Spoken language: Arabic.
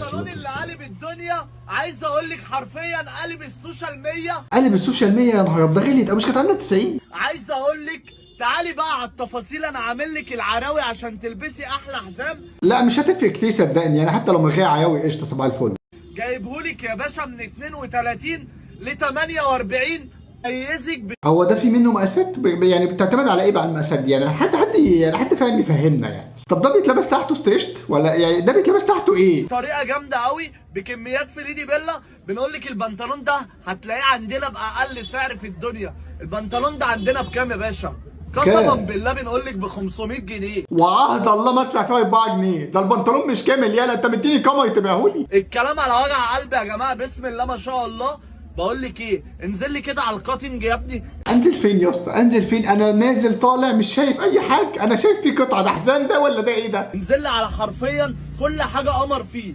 البنطلون اللي قلب الدنيا، عايز اقول لك حرفيا قلب السوشيال ميديا. قلب السوشيال ميديا؟ يا نهار ابيض، ده غليت. مش كانت عامله 90؟ عايز اقول لك تعالي بقى على التفاصيل، انا عامل لك العراوي عشان تلبسي احلى حزام. لا مش هتفرق كتير صدقني، يعني حتى لو من غير عياوي قشطه صباح الفل. جايبهولك يا باشا من 32 ل 48. ميزك هو ده في منه مقاسات؟ يعني بتعتمد على ايه بقى المقاسات دي؟ يعني حد فاهم يفهمنا يعني. طب ده بيتلبس تحته ستريشت ولا يعني ده بيتلبس تحته ايه؟ بطريقه جامده قوي بكميات في ليدي بيلا. بنقول لك البنطلون ده هتلاقيه عندنا باقل سعر في الدنيا. البنطلون ده عندنا بكام يا باشا؟ قسما بالله بنقول لك ب 500 جنيه. وعهد الله ما ادفع فيها 4 جنيه. ده البنطلون مش كامل. يالا انت مديني كاميرا تبيعهولي؟ الكلام على وجع قلبي يا جماعه، بسم الله ما شاء الله. بقول لك ايه، انزل لي كده على الكاتنج يا ابني. انزل فين يا اسطى؟ انزل فين؟ انا نازل طالع مش شايف اي حاجه. انا شايف في قطعه. ده حزام ده ولا ده ايه ده؟ انزل لي على حرفيا كل حاجه قمر فيه.